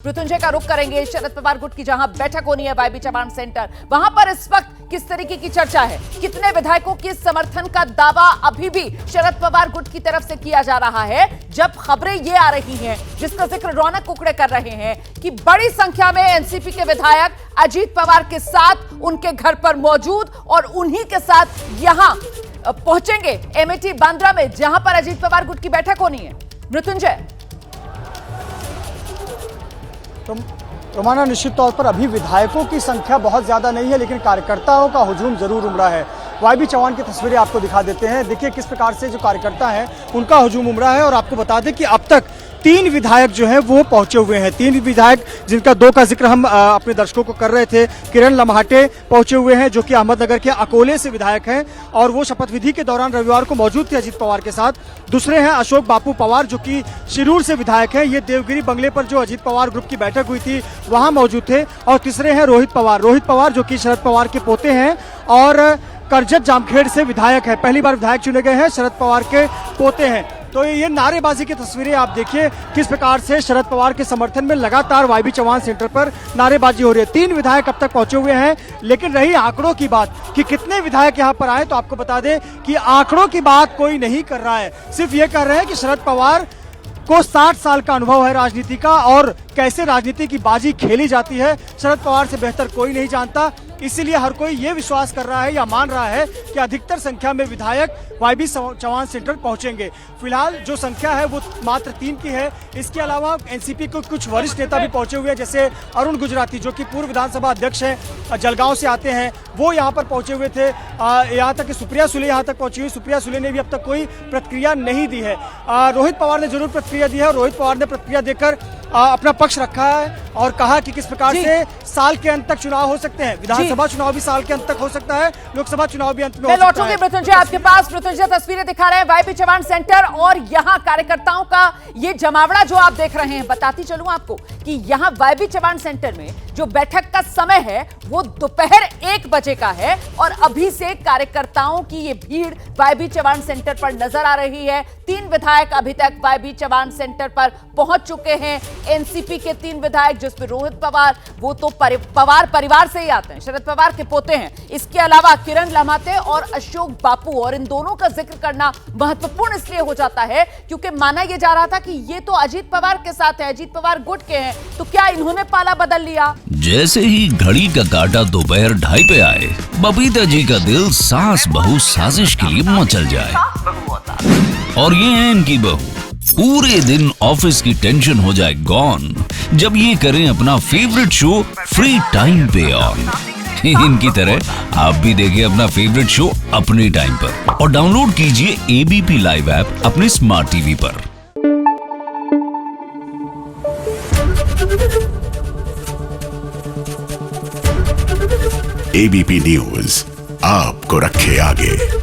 मृत्युंजय का रुख करेंगे शरद पवार गुट की जहां बैठक होनी है वाईबी चव्हाण सेंटर, वहां पर इस वक्त किस तरीके की चर्चा है, कितने विधायकों के समर्थन का दावा अभी भी शरद पवार गुट की तरफ से किया जा रहा है। जब खबरें ये आ रही हैं जिसका जिक्र रौनक कुकड़े कर रहे हैं कि बड़ी संख्या में एनसीपी के विधायक अजीत पवार के साथ उनके घर पर मौजूद और उन्हीं के साथ यहां पहुंचेंगे एमएटी बांद्रा में जहां पर अजीत पवार गुट की बैठक होनी है। मृत्युंजय, रोमाना, निश्चित तौर पर अभी विधायकों की संख्या बहुत ज्यादा नहीं है, लेकिन कार्यकर्ताओं का हुजूम जरूर उमड़ा है। वाईबी चव्हाण की तस्वीरें आपको दिखा देते हैं। देखिए किस प्रकार से जो कार्यकर्ता हैं उनका हुजूम उमड़ा है। और आपको बता दें कि अब तक 3 विधायक जो हैं वो पहुंचे हुए हैं। 3 विधायक जिनका 2 का जिक्र हम अपने दर्शकों को कर रहे थे। किरण लम्हाटे पहुंचे हुए हैं जो कि अहमदनगर के अकोले से विधायक हैं और वो शपथ विधि के दौरान रविवार को मौजूद थे अजीत पवार के साथ। दूसरे हैं अशोक बापू पवार जो कि शिरूर से विधायक हैं। ये देवगिरी बंगले पर जो अजीत पवार ग्रुप की बैठक हुई थी वहां मौजूद थे। और तीसरे हैं रोहित पवार जो कि शरद पवार के पोते हैं और करजत जामखेड़ से विधायक है। पहली बार विधायक चुने गए हैं, शरद पवार के पोते हैं। तो ये नारेबाजी की तस्वीरें आप देखिए किस प्रकार से शरद पवार के समर्थन में लगातार वाईबी चव्हाण सेंटर पर नारेबाजी हो रही है। 3 विधायक अब तक पहुंचे हुए हैं, लेकिन रही आंकड़ों की बात कि कितने विधायक यहां पर आए, तो आपको बता दें कि आंकड़ों की बात कोई नहीं कर रहा है। सिर्फ ये कर रहे हैं कि शरद पवार को 60 साल का अनुभव है राजनीति का और कैसे राजनीति की बाजी खेली जाती है शरद पवार से बेहतर कोई नहीं जानता। इसीलिए हर कोई ये विश्वास कर रहा है या मान रहा है कि अधिकतर संख्या में विधायक वाईबी चव्हाण सेंटर पहुंचेंगे। फिलहाल जो संख्या है वो मात्र 3 की है। इसके अलावा एनसीपी के कुछ वरिष्ठ नेता भी पहुंचे हुए हैं, जैसे अरुण गुजराती जो कि पूर्व विधानसभा अध्यक्ष हैं, जलगांव से आते हैं, वो यहाँ पर पहुंचे हुए थे। यहाँ तक कि सुप्रिया सुले यहाँ तक पहुंची हुई। सुप्रिया सुले ने भी अब तक कोई प्रतिक्रिया नहीं दी है। रोहित पवार ने जरूर प्रतिक्रिया दी है और रोहित पवार ने प्रतिक्रिया देकर अपना पक्ष रखा है और कहा कि किस प्रकार से साल के अंत तक चुनाव हो सकते हैं। विधानसभा चुनाव भी साल के अंत तक हो सकता है, लोकसभा चुनाव भी अंत में हो सकता है। लौटूंगी मृत्युंजय आपके पास। मृत्युंजय तस्वीरें दिखा रहे हैं वाईबी चव्हाण सेंटर और यहाँ कार्यकर्ताओं का ये जमावड़ा जो आप देख रहे हैं। बताती चलूं आपको कि यहाँ वाईबी चव्हाण सेंटर में जो बैठक का समय है वो दोपहर 1 बजे का है और अभी से कार्यकर्ताओं की ये भीड़ वाईबी चव्हाण सेंटर पर नजर आ रही है। 3 विधायक अभी तक वाईबी चव्हाण सेंटर पर पहुंच चुके हैं। एनसीपी के 3 विधायक जिसमें रोहित पवार, वो तो पवार परिवार से ही आते हैं, शरद पवार के पोते हैं। इसके अलावा किरण लम्हाटे और अशोक बापू, और इन दोनों का जिक्र करना महत्वपूर्ण इसलिए हो जाता है क्योंकि माना यह जा रहा था कि ये तो अजीत पवार के साथ है, अजीत पवार गुट के हैं, तो क्या इन्होंने पाला बदल लिया। जैसे ही घड़ी का काटा दोपहर 2:30 पे आए, बबीता जी का दिल सास बहू साजिश के लिए मचल जाए। और ये है इनकी बहू, पूरे दिन ऑफिस की टेंशन हो जाए गॉन जब ये करें अपना फेवरेट शो फ्री टाइम पे ऑन। इनकी तरह आप भी देखिए अपना फेवरेट शो अपने टाइम पर और डाउनलोड कीजिए एबीपी लाइव ऐप अपने स्मार्ट टीवी पर। एबीपी न्यूज आपको रखे आगे।